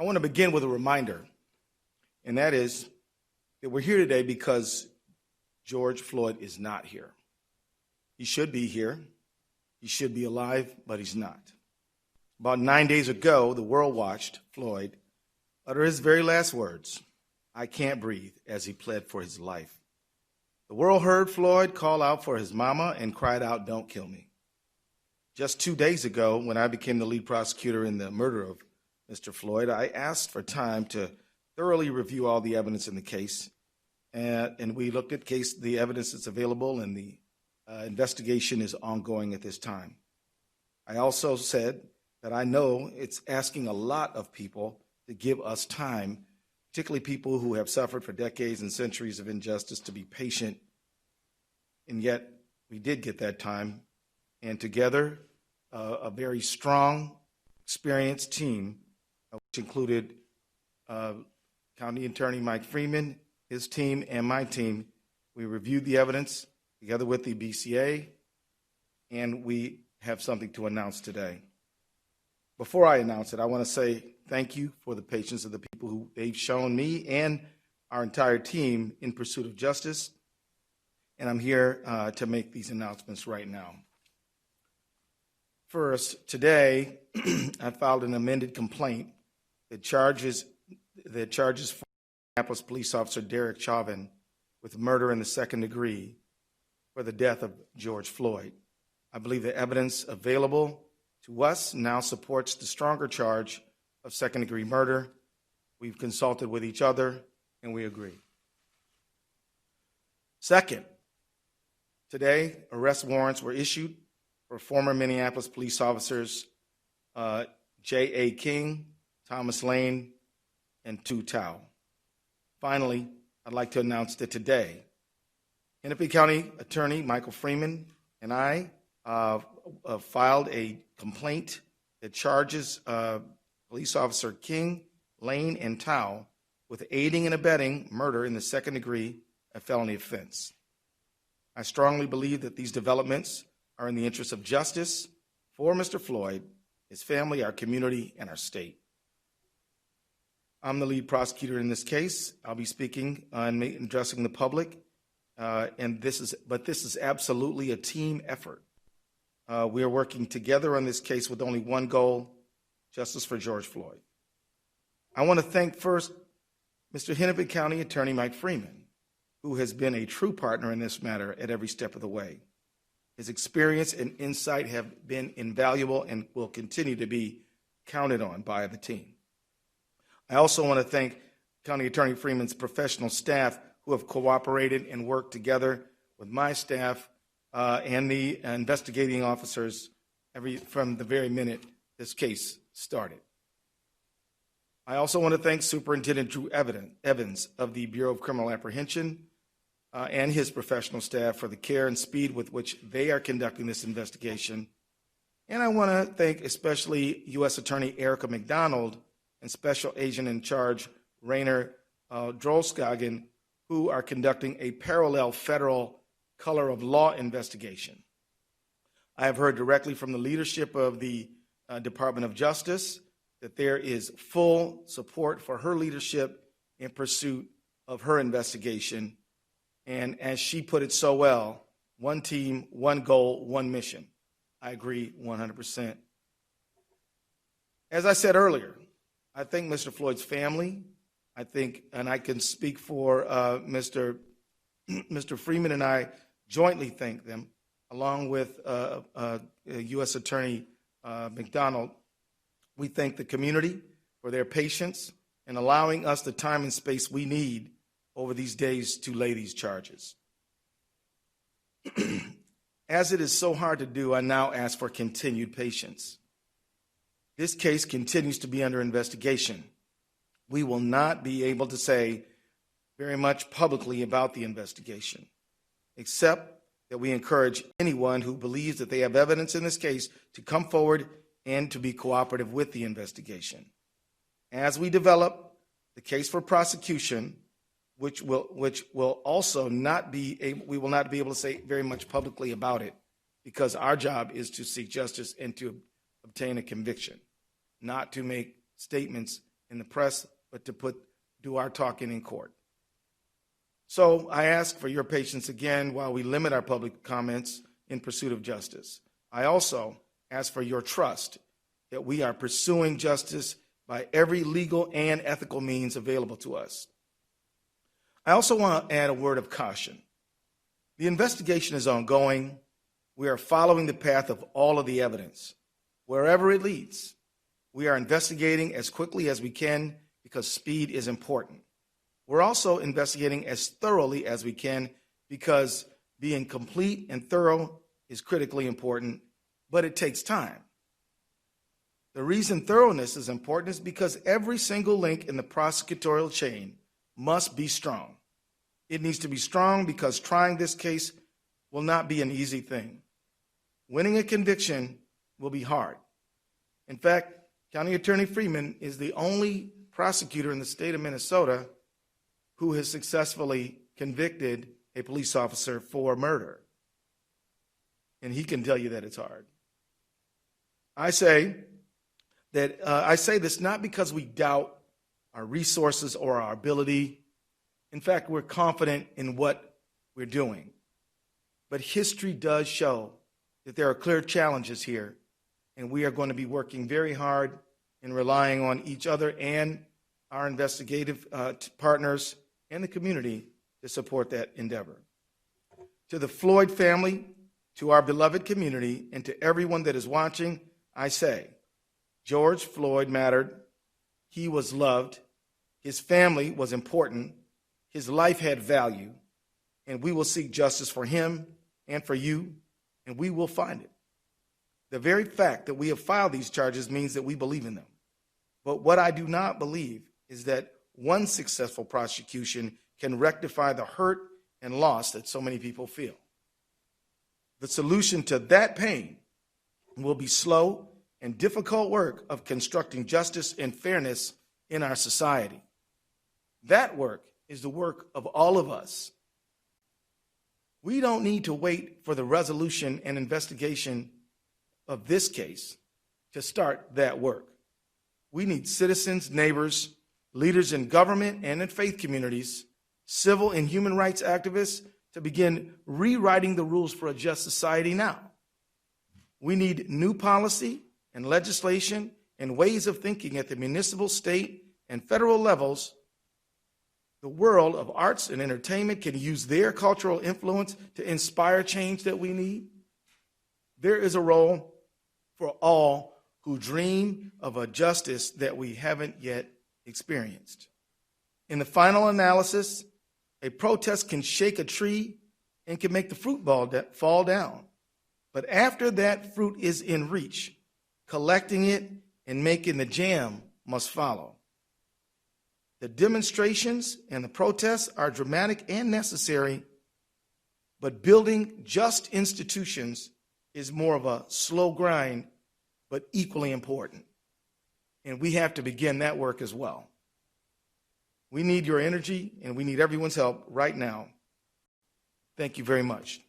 I want to begin with a reminder, and that is that we're here today because George Floyd is not here. He should be here. He should be alive, but he's not. About 9 days ago, the world watched Floyd utter his very last words, "I can't breathe," as he pled for his life. The world heard Floyd call out for his mama and cried out, "Don't kill me." Just 2 days ago, when I became the lead prosecutor in the murder of Mr. Floyd, I asked for time to thoroughly review all the evidence in the case, and we looked at the evidence that's available, and the investigation is ongoing at this time. I also said that I know it's asking a lot of people to give us time, particularly people who have suffered for decades and centuries of injustice, to be patient, and yet we did get that time, and together a very strong, experienced team, which included County Attorney Mike Freeman, his team, and my team. We reviewed the evidence together with the BCA, and we have something to announce today. Before I announce it, I want to say thank you for the patience of the people who they've shown me and our entire team in pursuit of justice, and I'm here to make these announcements right now. First, today, I filed an amended complaint that charges Minneapolis police officer Derek Chauvin with murder in the second degree for the death of George Floyd. I believe the evidence available to us now supports the stronger charge of second-degree murder. We've consulted with each other, and we agree. Second, today, arrest warrants were issued for former Minneapolis police officers J.A. King, Thomas Lane, and Tou Thao. Finally, I'd like to announce that today, Hennepin County Attorney Michael Freeman and I filed a complaint that charges police officer King, Lane, and Thao with aiding and abetting murder in the second degree, a felony offense. I strongly believe that these developments are in the interest of justice for Mr. Floyd, his family, our community, and our state. I'm the lead prosecutor in this case. I'll be speaking and addressing the public, but this is absolutely a team effort. We are working together on this case with only one goal: justice for George Floyd. I want to thank first Mr. Hennepin County Attorney Mike Freeman, who has been a true partner in this matter at every step of the way. His experience and insight have been invaluable and will continue to be counted on by the team. I also want to thank County Attorney Freeman's professional staff who have cooperated and worked together with my staff and the investigating officers from the very minute this case started. I also want to thank Superintendent Drew Evans of the Bureau of Criminal Apprehension and his professional staff for the care and speed with which they are conducting this investigation. And I want to thank especially U.S. Attorney Erica McDonald and Special Agent in Charge Rainer Drolskagen, who are conducting a parallel federal color of law investigation. I have heard directly from the leadership of the Department of Justice that there is full support for her leadership in pursuit of her investigation. And as she put it so well, one team, one goal, one mission. I agree 100%. As I said earlier, I thank Mr. Floyd's family. I think, and I can speak for Mr. Freeman and I jointly thank them, along with U.S. Attorney McDonald. We thank the community for their patience in allowing us the time and space we need over these days to lay these charges. As it is so hard to do, I now ask for continued patience. This case continues to be under investigation. We will not be able to say very much publicly about the investigation, except that we encourage anyone who believes that they have evidence in this case to come forward and to be cooperative with the investigation. As we develop the case for prosecution, which will also not be able, we will not be able to say very much publicly about it, because our job is to seek justice and to obtain a conviction, not to make statements in the press, but to do our talking in court. So I ask for your patience again while we limit our public comments in pursuit of justice. I also ask for your trust that we are pursuing justice by every legal and ethical means available to us. I also want to add a word of caution. The investigation is ongoing. We are following the path of all of the evidence. Wherever it leads, we are investigating as quickly as we can because speed is important. We're also investigating as thoroughly as we can because being complete and thorough is critically important, but it takes time. The reason thoroughness is important is because every single link in the prosecutorial chain must be strong. It needs to be strong because trying this case will not be an easy thing. Winning a conviction will be hard. In fact, County Attorney Freeman is the only prosecutor in the state of Minnesota who has successfully convicted a police officer for murder. And he can tell you that it's hard. I say this not because we doubt our resources or our ability. In fact, we're confident in what we're doing. But history does show that there are clear challenges here, and we are going to be working very hard and relying on each other and our investigative partners and the community to support that endeavor. To the Floyd family, to our beloved community, and to everyone that is watching, I say, George Floyd mattered. He was loved. His family was important. His life had value, and we will seek justice for him and for you, and we will find it. The very fact that we have filed these charges means that we believe in them. But what I do not believe is that one successful prosecution can rectify the hurt and loss that so many people feel. The solution to that pain will be slow and difficult work of constructing justice and fairness in our society. That work is the work of all of us. We don't need to wait for the resolution and investigation of this case to start that work. We need citizens, neighbors, leaders in government and in faith communities, civil and human rights activists to begin rewriting the rules for a just society now. We need new policy and legislation and ways of thinking at the municipal, state, and federal levels. The world of arts and entertainment can use their cultural influence to inspire change that we need. There is a role for all who dream of a justice that we haven't yet experienced. In the final analysis, a protest can shake a tree and can make the fruit fall down. But after that fruit is in reach, collecting it and making the jam must follow. The demonstrations and the protests are dramatic and necessary, but building just institutions is more of a slow grind, but equally important. And we have to begin that work as well. We need your energy, and we need everyone's help right now. Thank you very much.